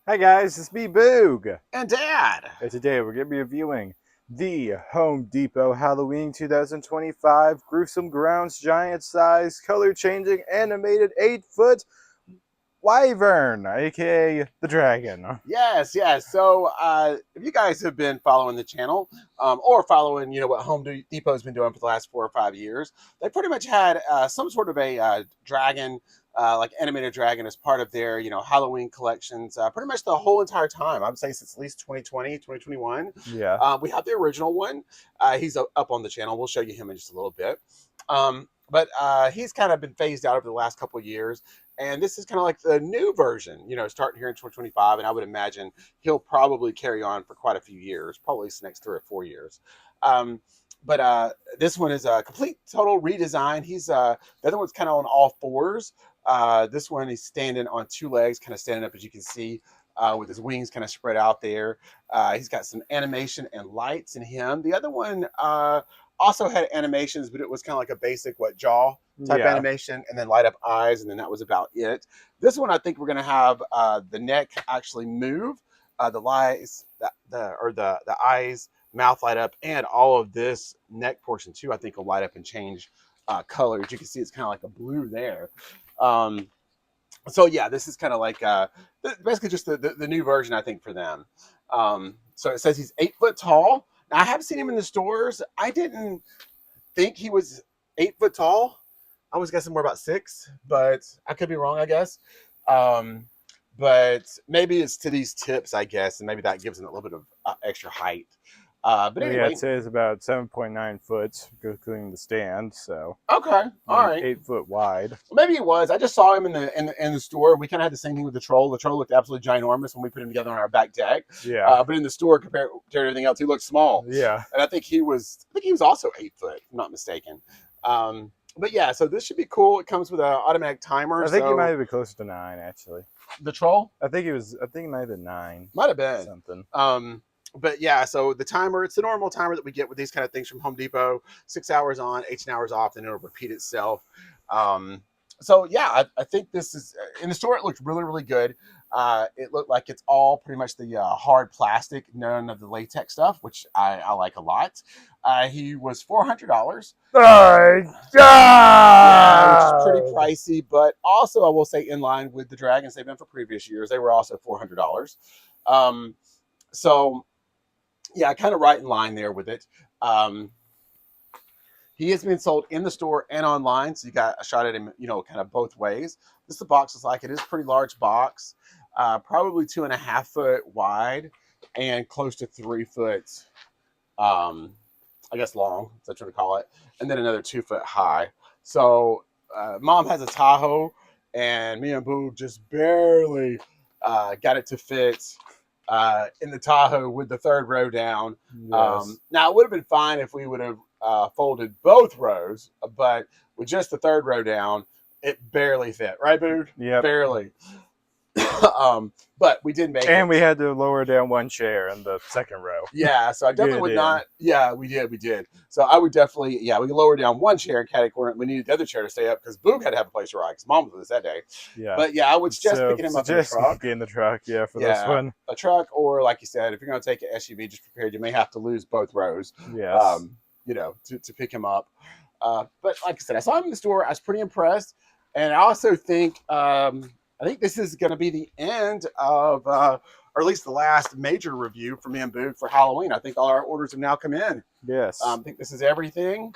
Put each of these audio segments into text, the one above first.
Hi guys, it's me Boog, And Dad. and today we're going to be reviewing the Home Depot Halloween 2025 Gruesome Grounds Giant Size Color Changing Animated 8-foot Wyvern, aka the Dragon. Yes. So, if you guys have been following the channel, or following, what Depot's been doing for the last 4 or 5 years, they pretty much had some sort of a dragon, like animated dragon, as part of their, Halloween collections, pretty much the whole entire time. I would say since at least 2020, 2021. Yeah. We have the original one. He's up on the channel. We'll show you him in just a little bit. But he's kind of been phased out over the last couple of years. And this is kind of like the new version, starting here in 2025. And I would imagine he'll probably carry on for quite a few years, probably the next 3 or 4 years. Um, but this one is a complete total redesign. The other one's kind of on all fours. This one he's standing on two legs, kind of standing up, as you can see, with his wings kind of spread out there. He's got some animation and lights in him. The other one also had animations, but it was kind of like a basic jaw type Yeah. animation, and then light up eyes, and then that was about it. This one, I think we're going to have the neck actually move, the lights, the eyes, mouth light up, and all of this neck portion too. I think will light up and change colors. You can see it's kind of like a blue there. So yeah, this is kind of like basically just the new version, I think, for them. So it says he's 8 foot tall. Now, I have seen him in the stores. I didn't think he was 8 foot tall. I was guessing more about 6, but I could be wrong, I guess. Um, but maybe it's to these tips, I guess, and maybe that gives him a little bit of extra height. But Well, yeah, anyway, it says about 7.9 foot, including the stand, so okay, all maybe right. 8 foot wide. Well, maybe he was. I just saw him in the store. We kind of had the same thing with the troll. The troll looked absolutely ginormous when we put him together on our back deck. Yeah. But in the store, compared to everything else, he looked small. Yeah. And I think he was also 8 foot, if I'm not mistaken. But yeah, so this should be cool. It comes with an automatic timer. I think he might So have been closer to 9, actually. the troll I think it might have been 9. might have been Something. But yeah, so the timer, it's the normal timer that we get with these kind of things from Home Depot: 6 hours on, 18 hours off, then it'll repeat itself. So yeah, I think this is in the store. It looked really, really good. It looked like it's all pretty much the hard plastic, none of the latex stuff, which I like a lot. He was $400. My Yeah, which is pretty God! pricey, but also I will say in line with the dragons they've been for previous years. They were also $400. So yeah, kind of right in line there with it. He has been sold in the store and online, so you got a shot at him, kind of both ways. This the box is like. It is a pretty large box, probably 2.5 foot wide and close to 3 foot, I guess long, that's what we call it, and then another 2 foot high. So Mom has a Tahoe, and me and Boo just barely got it to fit in the Tahoe with the third row down. Yes. Now, it would have been fine if we would have folded both rows, but with just the third row down, it barely fit. Right, Boo? Yep. Barely. But we did make it. And we had to lower down one chair in the second row. Yeah, so I definitely would not. Yeah, we did. So I would definitely, we could lower down one chair and catty corner. We needed the other chair to stay up because Boog had to have a place to ride because Mom was with us that day. Yeah. But yeah, I would suggest picking him up in the truck. In the truck, yeah, for this one. A truck, or like you said, if you're going to take an SUV, just prepared. You may have to lose both rows. Yes. To pick him up. But like I said, I saw him in the store. I was pretty impressed, and I also think I think this is going to be the end of, or at least the last major review for me and Boog for Halloween. I think all our orders have now come in. Yes. I think this is everything.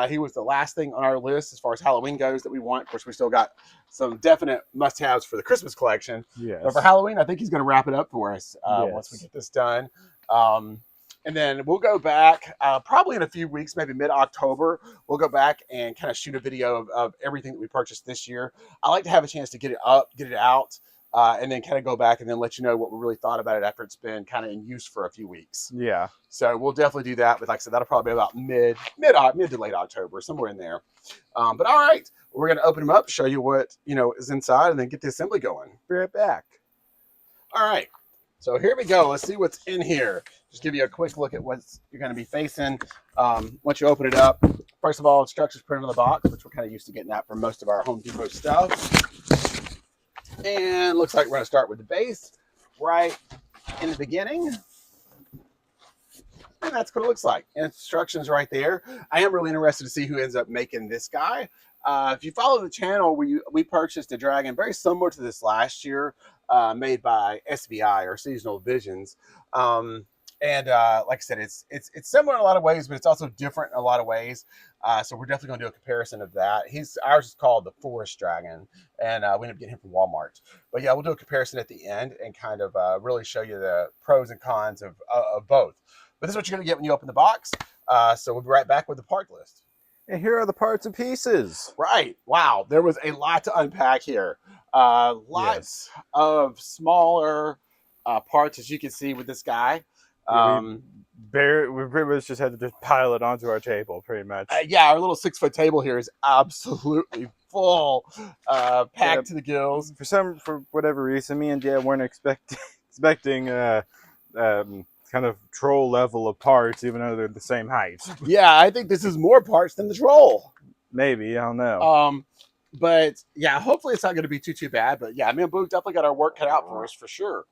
He was the last thing on our list as far as Halloween goes that we want. Of course, we still got some definite must-haves for the Christmas collection. Yes. But for Halloween, I think he's going to wrap it up for us once we get this done. And then we'll go back probably in a few weeks, maybe mid-October. We'll go back and kind of shoot a video of everything that we purchased this year. I like to have a chance to get it up, get it out, and then kind of go back and then let you know what we really thought about it after it's been kind of in use for a few weeks. Yeah. So we'll definitely do that. But like I said, that'll probably be about mid to late October, somewhere in there. But all right, we're going to open them up, show you what is inside, and then get the assembly going. Be right back. All right. So here we go. Let's see what's in here. Just give you a quick look at what you're going to be facing once you open it up. First of all, instructions printed on the box, which we're kind of used to getting that for most of our Home Depot stuff. And looks like we're going to start with the base. right in the beginning. And that's what it looks like. Instructions right there. I am really interested to see who ends up making this guy. If you follow the channel, we purchased a dragon very similar to this last year, made by SVI or Seasonal Visions. Like I said, it's similar in a lot of ways, but it's also different in a lot of ways. So we're definitely going to do a comparison of that. Ours is called the Forest Dragon, and we ended up getting him from Walmart. But yeah, we'll do a comparison at the end and kind of really show you the pros and cons of both. But this is what you're going to get when you open the box. So we'll be right back with the part list. And here are the parts and pieces. Right. Wow. There was a lot to unpack here. Lots of smaller parts, as you can see with this guy. We pretty much just had to just pile it onto our table, pretty much. Yeah, our little 6-foot table here is absolutely full, packed to the gills. For whatever reason, me and Dad weren't expecting kind of troll level of parts, even though they're the same height. Yeah, I think this is more parts than the troll. Maybe, I don't know. But yeah, hopefully it's not going to be too bad. But yeah, me and Boo definitely got our work cut out for us for sure.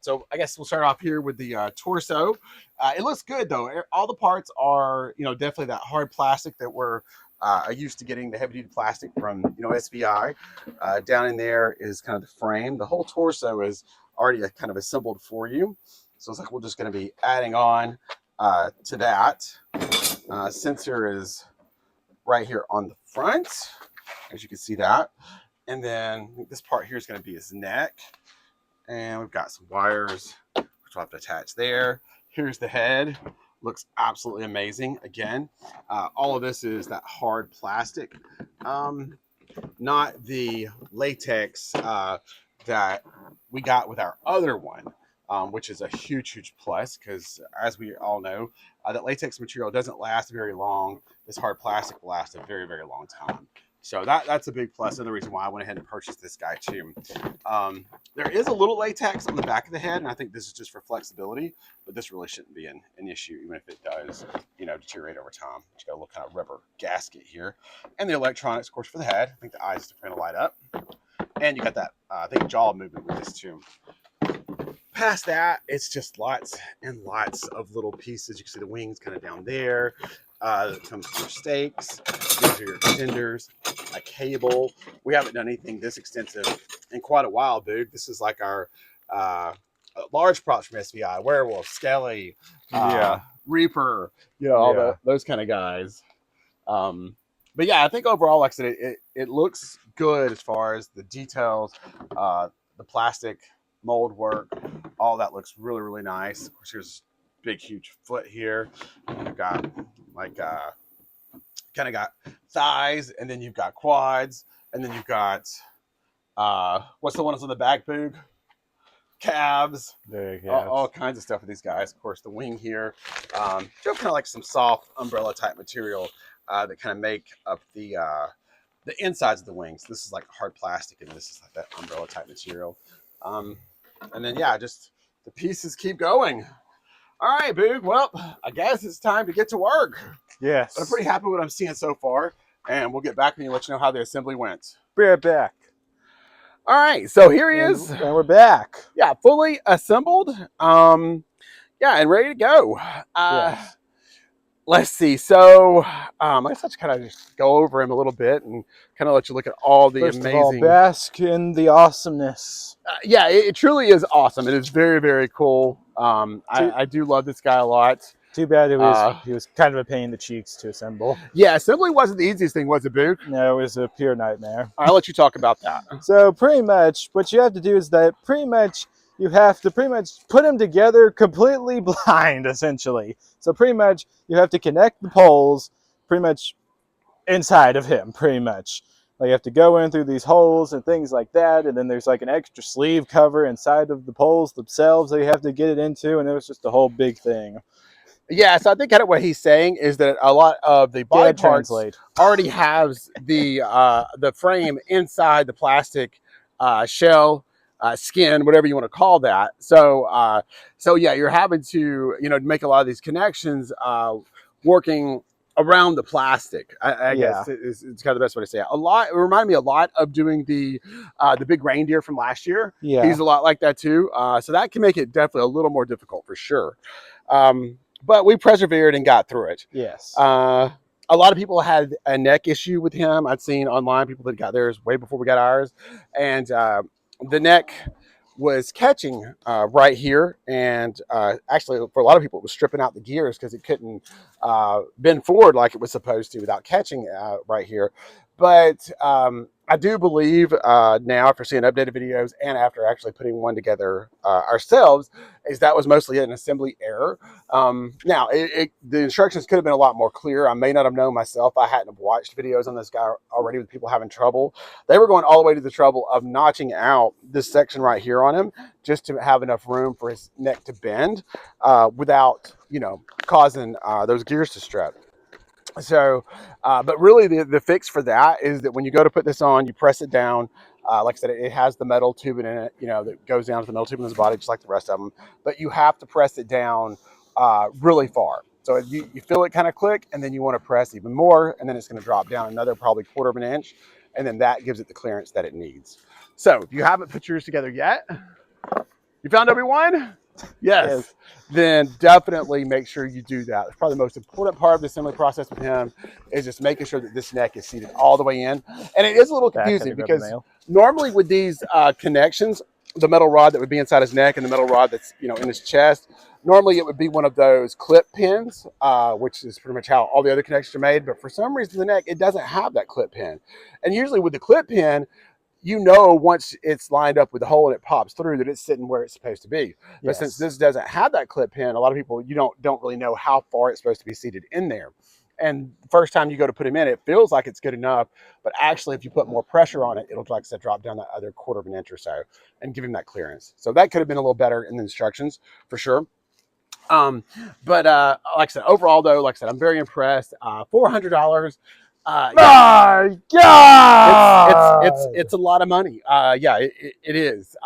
So I guess we'll start off here with the torso. It looks good though. All the parts are, definitely that hard plastic that we're used to getting, the heavy duty plastic from, SVI. Down in there is kind of the frame. The whole torso is already kind of assembled for you. So it's like we're just going to be adding on to that. Sensor is right here on the front, as you can see that. And then this part here is going to be his neck. And we've got some wires, which we'll have to attach there. Here's the head. Looks absolutely amazing. Again, all of this is that hard plastic, not the latex that we got with our other one. Which is a huge plus because, as we all know, that latex material doesn't last very long. This hard plastic will last a very long time. So that's a big plus, and the reason why I went ahead and purchased this guy too. There is a little latex on the back of the head, and I think this is just for flexibility, but this really shouldn't be an issue, even if it does, deteriorate over time. You got a little kind of rubber gasket here, and the electronics, of course, for the head. I think the eyes are going to light up, and you got that I think jaw movement with this too. Past that, it's just lots and lots of little pieces. You can see the wings kind of down there. That comes with your stakes. These are your extenders, a cable. We haven't done anything this extensive in quite a while, dude. This is like our large props from SVI. Werewolf, Skelly, Reaper, all those kind of guys. But yeah, I think overall, like I said, it looks good as far as the details, the plastic mold work, all that looks really nice. Of course, here's a big huge foot here. You've got like kind of got thighs, and then you've got quads, and then you've got what's the ones on the back, Boog? Calves. All kinds of stuff with these guys. Of course, the wing here, kind of like some soft umbrella type material that kind of make up the insides of the wings. This is like hard plastic, and this is like that umbrella type material. And then, yeah, just the pieces keep going. All right, Boog. Well, I guess it's time to get to work. Yes. But I'm pretty happy with what I'm seeing so far. And we'll get back and let you know how the assembly went. Be right back. All right. So here he is. And we're back. Yeah, fully assembled. Yeah, and ready to go. Yes. Let's see. So I guess I'll just kind of just go over him a little bit and kind of let you look at all the First amazing. Of all, bask in the awesomeness. Yeah, it truly is awesome. It is very cool. I do love this guy a lot. Too bad he was kind of a pain in the cheeks to assemble. Yeah, assembly wasn't the easiest thing, was it, Boog? No, it was a pure nightmare. I'll let you talk about that. So pretty much what you have to do is that you have to put them together completely blind, essentially. So pretty much you have to connect the poles pretty much inside of him, pretty much. Like you have to go in through these holes and things like that, and then there's like an extra sleeve cover inside of the poles themselves that you have to get it into, and it was just a whole big thing. Yeah, so I think kind of what he's saying is that a lot of the body parts already has the frame inside the plastic shell, skin, whatever you want to call that. So yeah, you're having to make a lot of these connections, working around the plastic. I Yeah. guess it's kind of the best way to say it. It reminded me a lot of doing the big reindeer from last year. Yeah. He's a lot like that too. So that can make it definitely a little more difficult for sure. But we persevered and got through it. Yes. A lot of people had a neck issue with him. I'd seen online people that got theirs way before we got ours, and the neck was catching right here, and actually for a lot of people it was stripping out the gears because it couldn't bend forward like it was supposed to without catching right here. But I do believe now, after seeing updated videos and after actually putting one together ourselves, is that was mostly an assembly error. Now, the instructions could have been a lot more clear. I may not have known myself. I hadn't watched videos on this guy already with people having trouble. They were going all the way to the trouble of notching out this section right here on him just to have enough room for his neck to bend without, causing those gears to strut. So, but really the fix for that is that when you go to put this on, you press it down. Like I said, it has the metal tubing in it, that goes down to the metal tube in his body, just like the rest of them. But you have to press it down really far. So you feel it kind of click, and then you want to press even more, and then it's going to drop down another probably quarter of an inch, and then that gives it the clearance that it needs. So if you haven't put yours together yet, you found everyone? Yes. Then definitely make sure you do that. It's probably the most important part of the assembly process with him is just making sure that this neck is seated all the way in. And it is a little confusing because normally with these connections, the metal rod that would be inside his neck and the metal rod that's in his chest, normally it would be one of those clip pins, which is pretty much how all the other connections are made. But for some reason, the neck, it doesn't have that clip pin. And usually with the clip pin, once it's lined up with the hole and it pops through that it's sitting where it's supposed to be. But since this doesn't have that clip pin, a lot of people don't really know how far it's supposed to be seated in there. And the first time you go to put him in, it feels like it's good enough, but actually, if you put more pressure on it, it'll, like I said, drop down that other quarter of an inch or so and give him that clearance. So that could have been a little better in the instructions for sure. But like I said, overall though, like I said, I'm very impressed. $400. My God! It's a lot of money. Yeah, it is.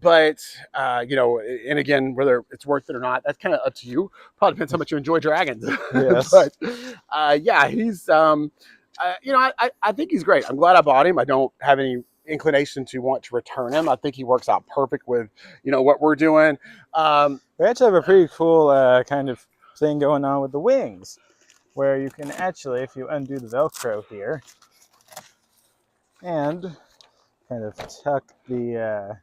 But and again, whether it's worth it or not, that's kind of up to you. Probably depends how much you enjoy dragons. Yes. But yeah, he's I think he's great. I'm glad I bought him. I don't have any inclination to want to return him. I think he works out perfect with what we're doing. We actually have a pretty cool kind of thing going on with the wings, where you can actually, if you undo the Velcro here, and kind of tuck the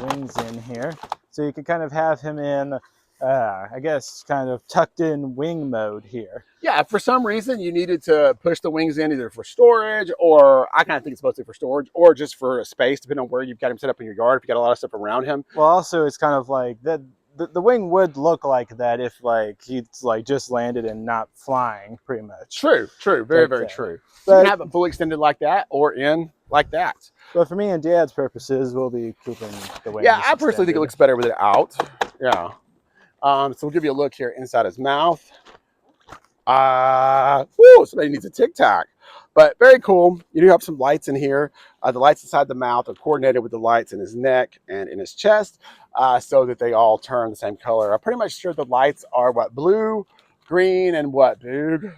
wings in here, so you can kind of have him in, I guess, kind of tucked in wing mode here. Yeah, if for some reason you needed to push the wings in either for storage, or I kind of think it's mostly for storage, or just for a space, depending on where you've got him set up in your yard, if you got a lot of stuff around him. Well, also it's kind of like that. The wing would look like that if he's just landed and not flying, pretty much. True, very true. But, you can have it fully extended like that or in like that. But for me and Dad's purposes, we'll be keeping the wings. Yeah, I personally think it looks better with it out. Yeah. So we'll give you a look here inside his mouth. Somebody needs a Tic Tac. But very cool. You do have some lights in here. The lights inside the mouth are coordinated with the lights in his neck and in his chest, so that they all turn the same color. I'm pretty much sure the lights are blue, green, and what, dude?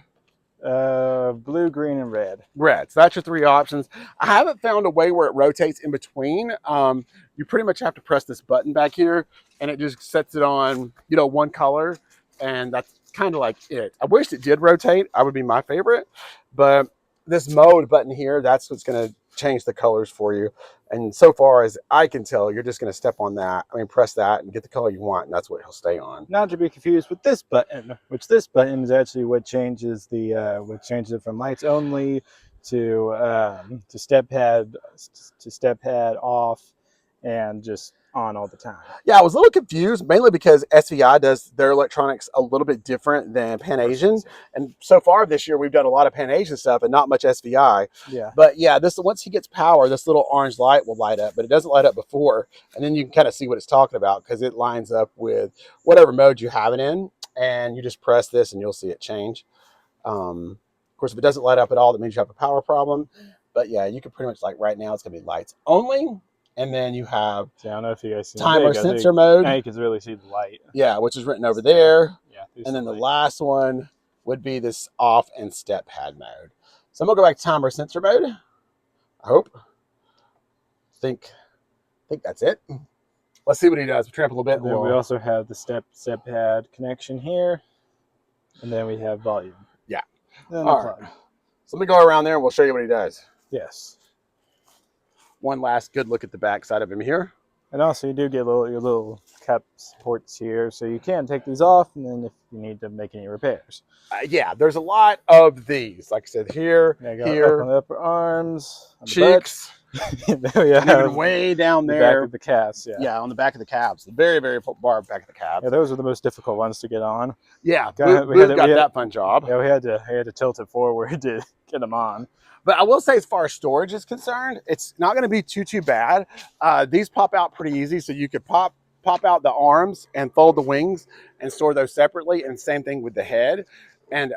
Blue, green, and red. Red. So that's your three options. I haven't found a way where it rotates in between. You pretty much have to press this button back here, and it just sets it on, one color, and that's kind of like it. I wish it did rotate. I would be my favorite, but this mode button here, that's what's going to change the colors for you. And so far as I can tell, you're just going to step on that. Press that and get the color you want, and that's what he'll stay on. Not to be confused with this button, which this button is actually what changes it from lights only to step pad off and just on all the time. Yeah, I was a little confused, mainly because SVI does their electronics a little bit different than Pan Asian. And so far this year, we've done a lot of Pan Asian stuff and not much SVI. Yeah. But yeah, once he gets power, this little orange light will light up, but it doesn't light up before. And then you can kind of see what it's talking about because it lines up with whatever mode you have it in. And you just press this and you'll see it change. Of course, if it doesn't light up at all, that means you have a power problem. But yeah, you can pretty much, like right now, it's going to be lights only. And then you have I don't know if you guys see timer sensor mode. Now you can really see the light. Yeah, which is written over there. Yeah. And then the last one would be this off and step pad mode. So I'm gonna go back to timer sensor mode. I hope. Think that's it. Let's see what he does. We'll tramp a little bit. And then we also have the step pad connection here, and then we have volume. Yeah. And all right. So let me go around there and we'll show you what he does. Yes. One last good look at the back side of him here. And also you do get your little cap supports here, so you can take these off, and then if you need to make any repairs. Yeah, there's a lot of these. Like I said, here, here, up on the upper arms, on cheeks, there we have even way down the there. back of the calves, yeah, on the back of the calves. The very, very far back of the calves. Yeah, those are the most difficult ones to get on. Yeah, we got that fun job. Yeah, we had to tilt it forward to get them on. But I will say, as far as storage is concerned, it's not going to be too bad. These pop out pretty easy, so you could pop out the arms and fold the wings and store those separately. And same thing with the head. And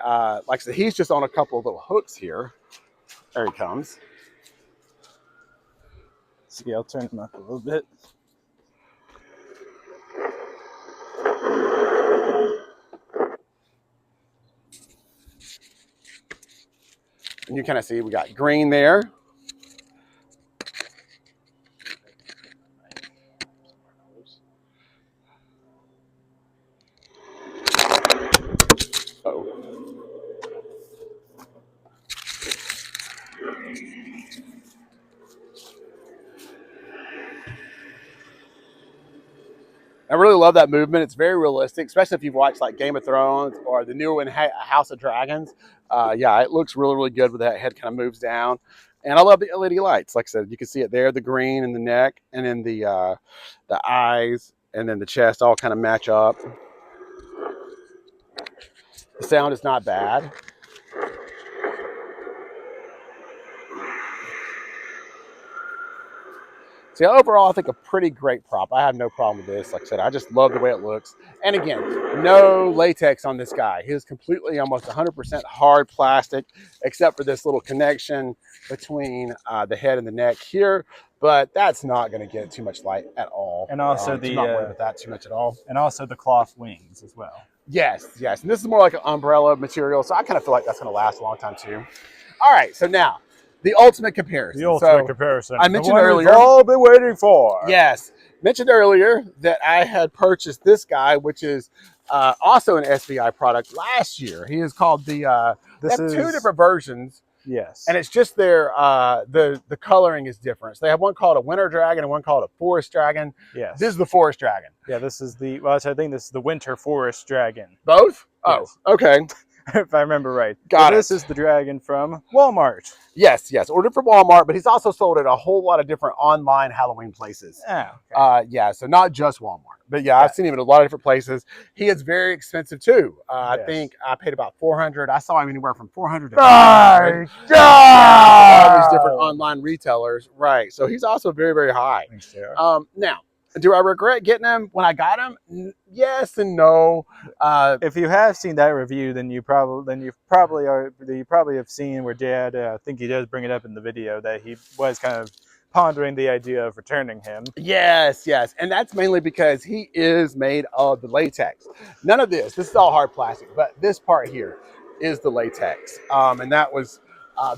like I said, he's just on a couple of little hooks here. There he comes. See, I'll turn him up a little bit. And you kind of see we got green there. I really love that movement. It's very realistic, especially if you've watched like Game of Thrones or the newer one, House of Dragons. Yeah, it looks really, really good with that head kind of moves down. And I love the LED lights. Like I said, you can see it there, the green and the neck, and then the eyes, and then the chest all kind of match up. The sound is not bad. So overall, I think a pretty great prop. I have no problem with this. Like I said, I just love the way it looks. And again, no latex on this guy. He is completely almost 100% hard plastic, except for this little connection between the head and the neck here. But that's not going to get too much light at all. And also I'm not worried about that too much at all. And also the cloth wings as well. Yes. And this is more like an umbrella material, so I kind of feel like that's going to last a long time too. All right, so now the ultimate comparison. The ultimate comparison. I mentioned earlier. We've all been waiting for. Yes. Mentioned earlier that I had purchased this guy, which is also an SVI product last year. He is called the. They have two different versions. Yes. And it's just their the coloring is different. So they have one called a Winter Dragon and one called a Forest Dragon. Yes. This is the Forest Dragon. Yeah, this is the. Well, I think this is the Winter Forest Dragon. Both? Yes. Oh, okay. If I remember right. Got it. This is the dragon from Walmart. Yes. Ordered from Walmart, but he's also sold at a whole lot of different online Halloween places. Oh, okay. Yeah, so not just Walmart. But yeah, I've seen him at a lot of different places. He is very expensive too. I think I paid about $400. I saw him anywhere from $400 to $500. All these different online retailers. Right. So he's also very, very high. Thanks, Sarah. Now, do I regret getting him when I got him? Yes and no. If you have seen that review, then you probably have seen where Dad. I think he does bring it up in the video that he was kind of pondering the idea of returning him. Yes, and that's mainly because he is made of the latex. None of this is all hard plastic, but this part here is the latex, and that was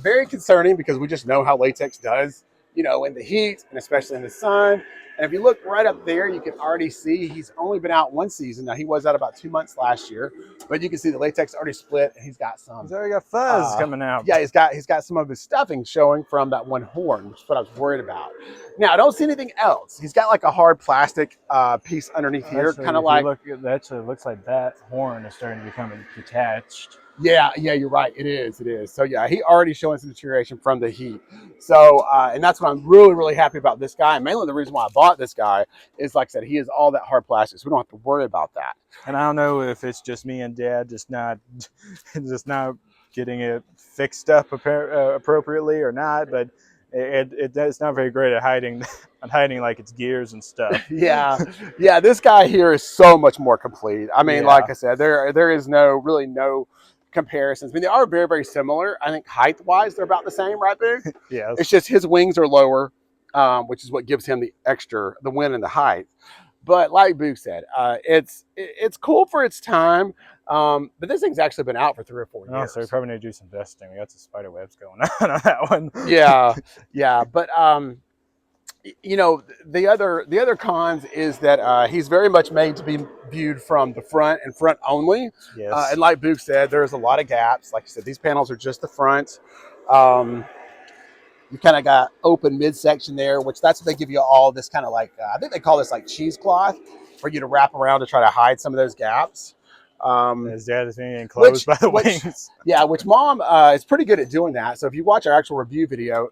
very concerning because we just know how latex does, in the heat and especially in the sun. And if you look right up there, you can already see he's only been out one season. Now, he was out about 2 months last year, but you can see the latex already split, and he's got some. He's already got fuzz coming out. Yeah, he's got some of his stuffing showing from that one horn, which is what I was worried about. Now, I don't see anything else. He's got like a hard plastic piece underneath here, kind of like. It actually looks like that horn is starting to become detached. Yeah, you're right. It is. So yeah, he already showing some deterioration from the heat. So, and that's what I'm really, really happy about this guy. And mainly the reason why I bought this guy is, like I said, he is all that hard plastic, so we don't have to worry about that. And I don't know if it's just me and Dad just not getting it fixed up appropriately or not, but it's not very great at hiding like its gears and stuff. Yeah. This guy here is so much more complete. I mean, like I said, there is no comparisons. I mean, they are very, very similar. I think height-wise, they're about the same, right, Big? Yeah. It's just his wings are lower, which is what gives him the wind and the height. But like Boog said, it's cool for its time. But this thing's actually been out for 3 or 4 Oh, so we years. probably need to do some testing. We got some spider webs going on that one. Yeah, yeah. But you know, the other cons is that he's very much made to be viewed from the front and front only. And Yes. like Boog said, there's a lot of gaps. Like I said, these panels are just the front. Um, you kind of got open midsection there, which that's what they give you all this kind of like, I think they call this like cheesecloth for you to wrap around to try to hide some of those gaps. Um, His dad is being enclosed which, by the which, wings. yeah, which mom is pretty good at doing that. So if you watch our actual review video,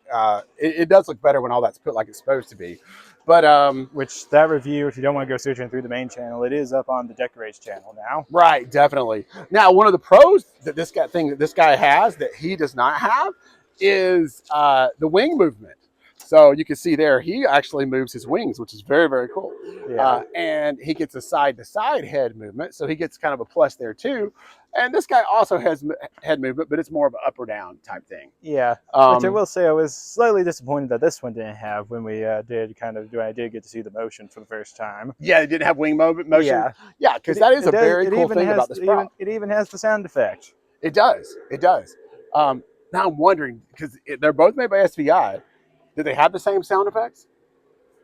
it does look better when all that's put like it's supposed to be. But Which that review, if you don't want to go searching through the main channel, it is up on the Decorates channel now. right, definitely. Now, one of the pros that this guy has that he does not have is the wing movement. So you can see there, he actually moves his wings, which is very, very cool. Yeah. And he gets a side-to-side head movement, so he gets kind of a plus there too. And this guy also has head movement, but it's more of an up or down type thing. Yeah. Which I will say, I was slightly disappointed that this one didn't have when we did kind of do. I did get to see the motion for the first time. Yeah, it didn't have wing motion. Yeah. Yeah, because that is a very It cool even thing has about this prop. it even has the sound effect. It does. It does. Now I'm wondering because they're both made by SVI. Do they have the same sound effects?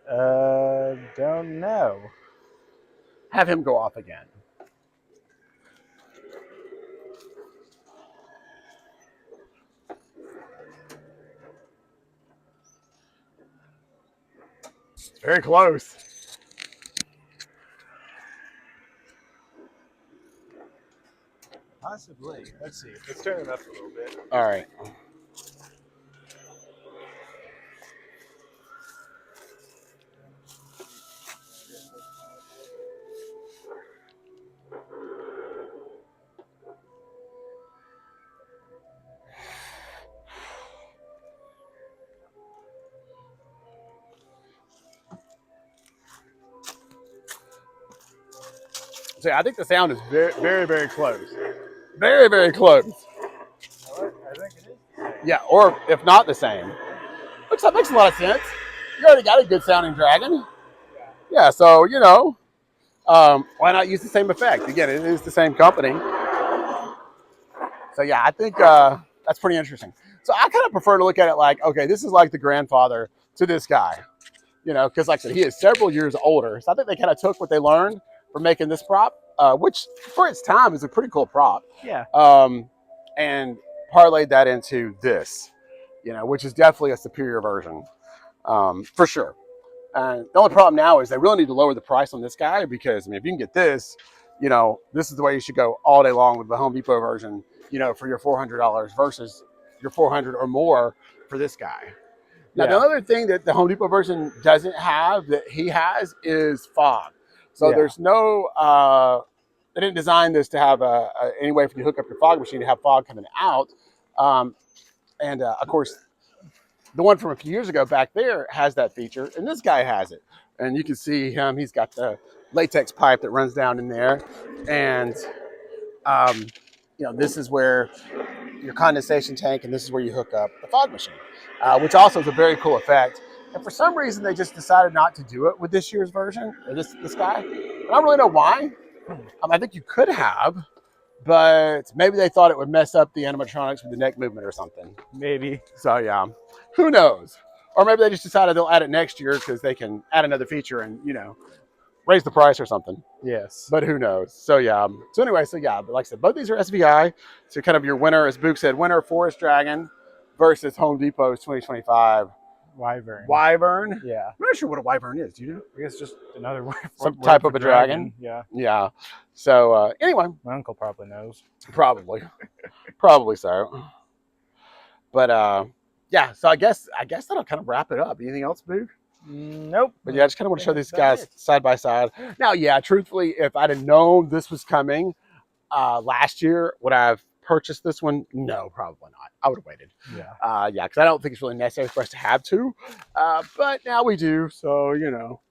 Don't know. Have him go off again. It's very close. Possibly. Let's see. Let's turn it up a little bit. All right. So I think the sound is very, very, very close. Very, very close. I think it is. Yeah, or if not the same. Which that makes a lot of sense. You already got a good sounding dragon. Yeah, so why not use the same effect? Again, it is the same company. So yeah, I think that's pretty interesting. So I kind of prefer to look at it like, okay, this is like the grandfather to this guy, because like I said, he is several years older. So I think they kind of took what they learned from making this prop, which for its time is a pretty cool prop. Yeah. And parlayed that into this, which is definitely a superior version, for sure. And the only problem now is they really need to lower the price on this guy because, if you can get this, this is the way you should go all day long with the Home Depot version, for your $400 versus your $400 or more for this guy. Now, the other thing that the Home Depot version doesn't have that he has is fog. So there's no, they didn't design this to have any way for you to hook up your fog machine to have fog coming out. And of course, the one from a few years ago back there has that feature, and this guy has it. And you can see him. He's got the latex pipe that runs down in there. And, this is where your condensation tank, and this is where you hook up the fog machine, which also is a very cool effect. And for some reason, they just decided not to do it with this year's version, or this guy. I don't really know why. I think you could have, but maybe they thought it would mess up the animatronics with the neck movement or something. Maybe. So yeah, who knows? Or maybe they just decided they'll add it next year because they can add another feature and raise the price or something. Yes. But who knows? So yeah. So anyway, but like I said, both these are SVI. So kind of your winner, as Boog said, winner Forest Dragon versus Home Depot's 2025 Wyvern. Yeah. I'm not sure what a Wyvern is. Do you know? I guess just another word. Some type of a dragon. Yeah. Yeah. So anyway, my uncle probably knows. Probably so. But yeah. So I guess that'll kind of wrap it up. Anything else, Boog? Nope. But yeah, I just kind of want to show these guys side by side. Now, yeah, truthfully, if I'd have known this was coming last year, would I have purchased this one? No, probably not. I would have waited. Yeah. Yeah, because I don't think it's really necessary for us to have to. But now we do. So,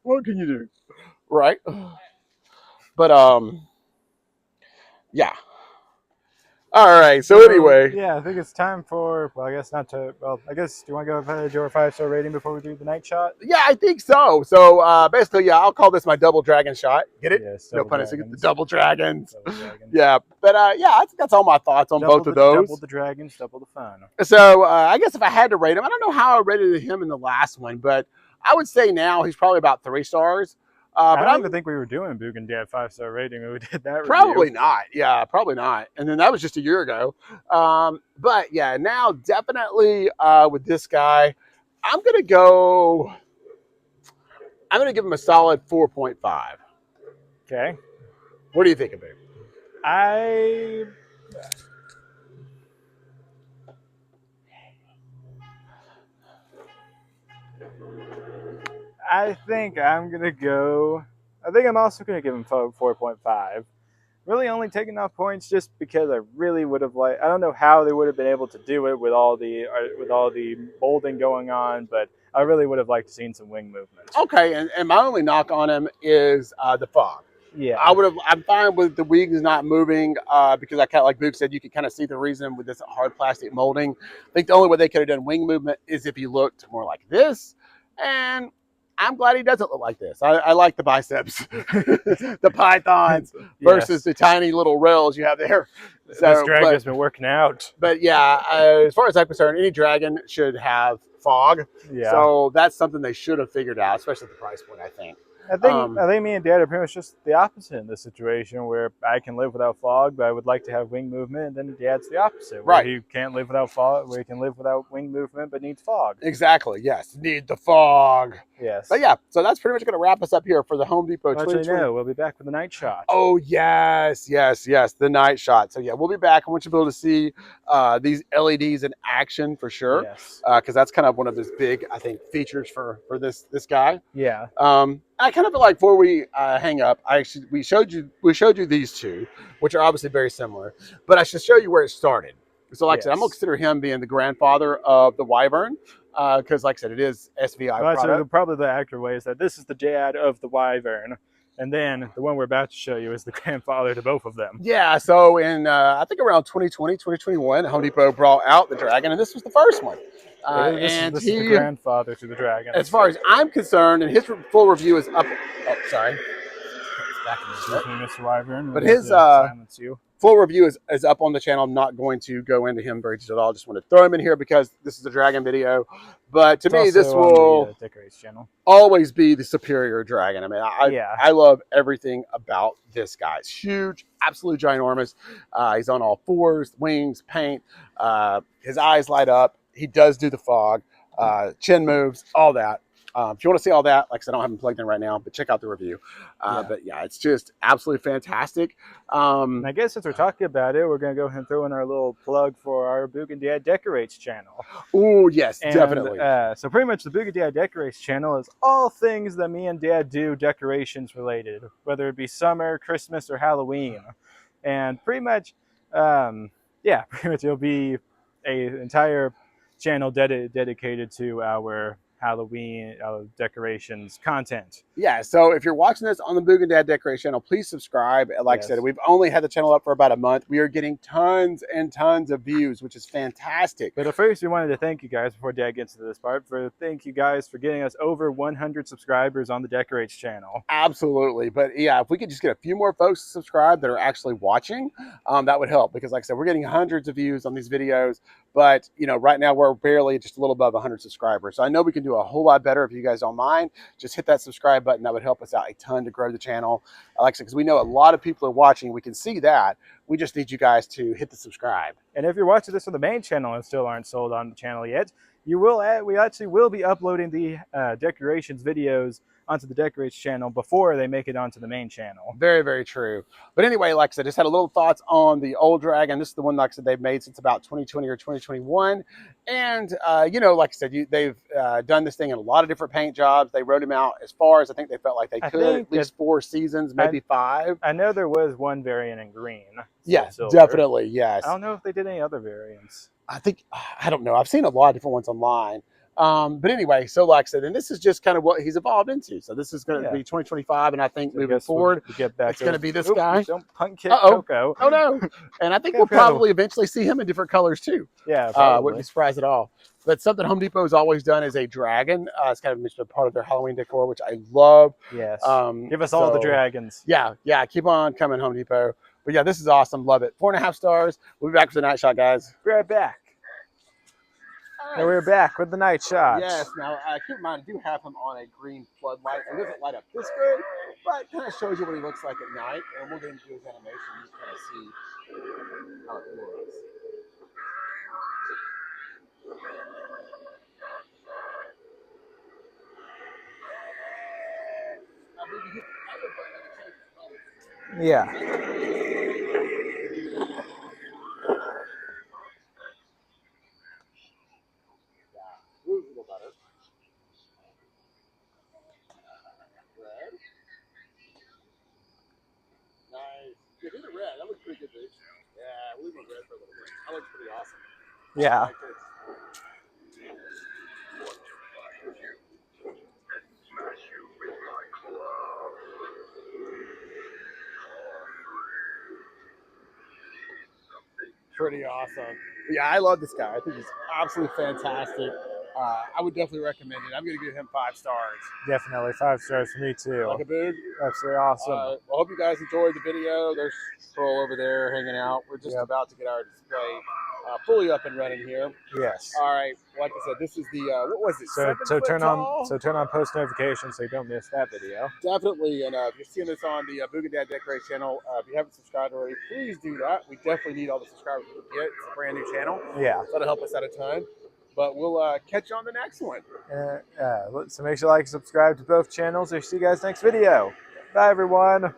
what can you do? Right? But, yeah. All right. So anyway, yeah, I think it's time for. Well, I guess not to. Well, I guess do you want to go ahead your 5-star rating before we do the night shot? yeah, I think so. So basically, yeah, I'll call this my double dragon shot. Get it? Yes, No double pun intended. The dragons. double dragons. Double dragons. Yeah, but yeah, I think that's all my thoughts on both of Double those. the dragons, double the fun. So I guess if I had to rate him, I don't know how I rated him in the last one, but I would say now he's probably about 3 stars. I But don't even I'm think we were doing Boog and Dad 5-star rating when we did that review. probably not. Yeah, probably not. And then that was just a year ago. But yeah, now definitely with this guy, I'm gonna go. I'm gonna give him a solid 4.5. Okay. What do you think of him? I I think I'm gonna go. I think I'm also gonna give him 4.5. Really, only taking off points just because I really would have liked. I don't know how they would have been able to do it with all the molding going on, but I really would have liked to seen some wing movement. Okay, and my only knock on him is the fog. I Yeah. would have. I'm fine with the wings not moving because I kind of like Luke said, you can kind of see the reason with this hard plastic molding. I think the only way they could have done wing movement is if he looked more like this, and I'm glad he doesn't look like this. I like the biceps, the pythons versus Yes. the tiny little rails you have there. This So, dragon has been working out. but yeah, as far as I'm concerned, any dragon should have fog. Yeah. So that's something they should have figured out, especially at the price point, I think. I think me and Dad are pretty much just the opposite in this situation, where I can live without fog, but I would like to have wing movement. And then Dad's the opposite, where Right. he can't live without fog, where he can live without wing movement, but needs fog. Exactly. Yes. Need the fog. Yes. But yeah, so that's pretty much going to wrap us up here for the Home Depot Well, actually, 2020. no, we'll be back with the night shot. Oh, yes, yes, yes. The night shot. So yeah, we'll be back. I want you to be able to see these LEDs in action for sure. Yes. Because that's kind of one of his big, I think, features for this guy. Yeah. I kind of feel like before we hang up, we showed you these two, which are obviously very similar, but I should show you where it started. So like I said, I'm gonna consider him being the grandfather of the Wyvern, because like I said, it is SVI Well, product. so probably the accurate way is that this is the dad of the Wyvern, and then the one we're about to show you is the grandfather to both of them. Yeah, so in I think around 2020, 2021, Home Depot brought out the Dragon, and this was the first one. This is the grandfather to the dragon. As far as I'm concerned, and his full review is up. Oh, sorry. Excuse me, Mr. Wyvern. But his silence you. Full review is up on the channel. I'm not going to go into him very much at all. Just want to throw him in here because this is a dragon video. But to me, this will channel. always be the superior dragon. I mean, I love everything about this guy. It's huge, absolutely ginormous. He's on all fours, wings, paint. His eyes light up. He does do the fog. Chin moves, all that. If you want to see all that, like I said, I don't have them plugged in right now, but check out the review. But yeah, it's just absolutely fantastic. And I guess since we're talking about it, we're going to go ahead and throw in our little plug for our Boog and Dad Decorates channel. Oh, yes, definitely. So pretty much the Boog and Dad Decorates channel is all things that me and Dad do decorations related, whether it be summer, Christmas, or Halloween. And pretty much, pretty much it'll be an entire channel dedicated to our Halloween decorations content. Yeah, so if you're watching this on the Boog and Dad Decoration channel, please subscribe. Like I said, we've only had the channel up for about a month. We are getting tons and tons of views, which is fantastic. But first, we wanted to thank you guys before Dad gets to this part. Thank you guys for getting us over 100 subscribers on the Decorates channel. Absolutely. But yeah, if we could just get a few more folks to subscribe that are actually watching, that would help. Because like I said, we're getting hundreds of views on these videos. But you know, right now we're barely just a little above 100 subscribers. So I know we can do a whole lot better. If you guys don't mind, just hit that subscribe button. That would help us out a ton to grow the channel. Like I said, because we know a lot of people are watching. We can see that. We just need you guys to hit the subscribe. And if you're watching this on the main channel and still aren't sold on the channel yet, we actually will be uploading the decorations videos onto the Decorates channel before they make it onto the main channel. Very, very true. But anyway, like I said, just had a little thoughts on the old Dragon. This is the one, like I said, they've made since about 2020 or 2021. And, you know, like I said, they've done this thing in a lot of different paint jobs. They wrote him out as far as I think they felt like they could, at least 4 seasons, maybe 5. I know there was one variant in green. Yes, definitely, yes. I don't know if they did any other variants. I don't know. I've seen a lot of different ones online. But anyway, so like I said, and this is just kind of what he's evolved into. So this is going to Yeah. be 2025, and I think So I moving guess forward, we get back it's going to be this Oop, guy. don't punt kick Uh-oh. Coco. Oh no. And I think we'll Coco. probably eventually see him in different colors too. Yeah, Wouldn't probably. be surprised at all. But something Home Depot has always done is a dragon. It's kind of a part of their Halloween decor, which I love. Yes. Give us all the dragons. Yeah, keep on coming, Home Depot. But yeah, this is awesome. Love it. 4.5 stars. We'll be back for the night shot, guys. Be right back. And we're back with the night shot. Yes. Now, keep in mind, I do have him on a green floodlight. It doesn't light up this good, but kind of shows you what he looks like at night. And we'll get into his animation. You can kind of see how it looks. Yeah. Blue's a little better. Red. Nice. Yeah, do the red. That looks pretty good, dude. Yeah, we'll leave it red for a little bit. That looks pretty awesome. Yeah. Pretty awesome. Yeah, I love this guy. I think he's absolutely fantastic. I would definitely recommend it. I'm going to give him 5 stars. Definitely 5 stars for me too. Like a big. Absolutely awesome. Well, I hope you guys enjoyed the video. There's Pearl over there hanging out. We're just about to get our display fully up and running here. Yes. All right. Like I said, this is the what was it? So turn on post notifications so you don't miss that video. Definitely. And if you're seeing this on the Booga Dad Decorate channel, if you haven't subscribed already, please do that. We definitely need all the subscribers we can get. It's a brand new channel. Yeah. So that'll help us out a ton. But we'll catch you on the next one. So make sure you like and subscribe to both channels. We'll see you guys next video. Bye, everyone.